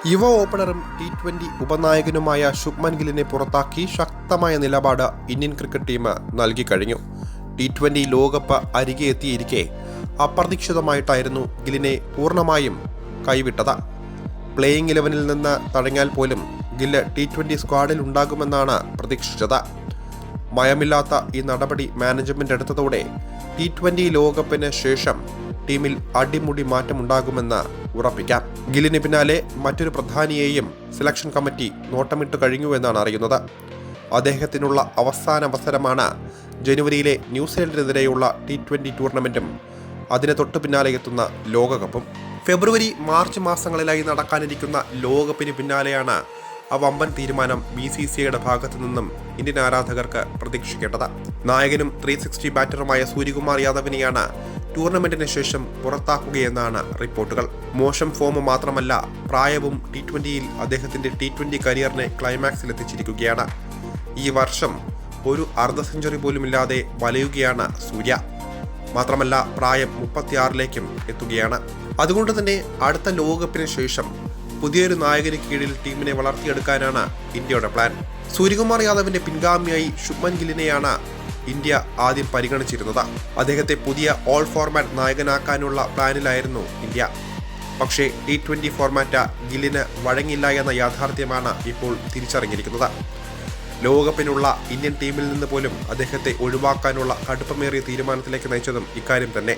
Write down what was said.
യുവ ഓപ്പണറും T20 ഉപനായകനുമായ ശുഭ്മൻ ഗില്ലിനെ പുറത്താക്കി ശക്തമായ നിലപാട് ഇന്ത്യൻ ക്രിക്കറ്റ് ടീം നൽകിക്കഴിഞ്ഞു. T20 ലോകകപ്പ് അരികെ എത്തിയിരിക്കെ അപ്രതീക്ഷിതമായിട്ടായിരുന്നു ഗില്ലിനെ പൂർണ്ണമായും കൈവിട്ടത്. പ്ലേയിങ് 11-ൽ നിന്ന് തഴഞ്ഞാൽ പോലും ഗില്ല് T20 സ്ക്വാഡിൽ ഉണ്ടാകുമെന്നാണ് പ്രതീക്ഷിച്ചത്. മയമില്ലാത്ത ഈ നടപടി മാനേജ്മെന്റ് എടുത്തതോടെ T20 ലോകകപ്പിന് ശേഷം ടീമിൽ അടിമുടി മാറ്റമുണ്ടാകുമെന്ന് ഉറപ്പിക്കാം. ഗില്ലിന് പിന്നാലെ മറ്റൊരു പ്രധാനിയെയും സെലക്ഷൻ കമ്മിറ്റി നോട്ടമിട്ട് കഴിഞ്ഞുവെന്നാണ് അറിയുന്നത്. അദ്ദേഹത്തിനുള്ള അവസാന അവസരമാണ് ജനുവരിയിലെ ന്യൂസിലൻഡിനെതിരെയുള്ള T20 ടൂർണമെന്റും അതിന് തൊട്ടു പിന്നാലെ എത്തുന്ന ലോകകപ്പും. ഫെബ്രുവരി മാർച്ച് മാസങ്ങളിലായി നടക്കാനിരിക്കുന്ന ലോകകപ്പിന് പിന്നാലെയാണ് ആ വമ്പൻ തീരുമാനം BCCIയുടെ ഭാഗത്തു നിന്നും ഇന്ത്യൻ ആരാധകർക്ക് പ്രതീക്ഷിക്കേണ്ടത്. നായകനും 360 ബാറ്ററുമായ സൂര്യകുമാർ യാദവിനെയാണ് ടൂർണമെന്റിന് ശേഷം പുറത്താക്കുകയെന്നാണ് റിപ്പോർട്ടുകൾ. മോശം ഫോം മാത്രമല്ല, പ്രായവും T20യിൽ അദ്ദേഹത്തിന്റെ T20 കരിയറിനെ ക്ലൈമാക്സിൽ എത്തിച്ചിരിക്കുകയാണ്. ഈ വർഷം ഒരു അർദ്ധ സെഞ്ചുറി പോലുമില്ലാതെ വലയുകയാണ് സൂര്യ. മാത്രമല്ല, പ്രായം 36ലേക്കും എത്തുകയാണ്. അതുകൊണ്ട് തന്നെ അടുത്ത ലോകകപ്പിന് ശേഷം പുതിയൊരു നായകന് കീഴിൽ ടീമിനെ വളർത്തിയെടുക്കാനാണ് ഇന്ത്യയുടെ പ്ലാൻ. സൂര്യകുമാർ യാദവിന്റെ പിൻഗാമിയായി ശുഭ്മൻ ഗില്ലിനെയാണ് ഇന്ത്യ ആദ്യം പരിഗണിച്ചിരുന്നത്. അദ്ദേഹത്തെ പുതിയ ഓൾ ഫോർമാറ്റ് നായകനാക്കാനുള്ള പ്ലാനിലായിരുന്നു ഇന്ത്യ. പക്ഷേ T20 ഫോർമാറ്റ് ഗില്ലിന് വഴങ്ങില്ല എന്ന യാഥാർത്ഥ്യമാണ് ഇപ്പോൾ തിരിച്ചറിഞ്ഞിരിക്കുന്നത്. ലോകകപ്പിനുള്ള ഇന്ത്യൻ ടീമിൽ നിന്ന് പോലും അദ്ദേഹത്തെ ഒഴിവാക്കാനുള്ള കടുപ്പമേറിയ തീരുമാനത്തിലേക്ക് നയിച്ചതും ഇക്കാര്യം തന്നെ.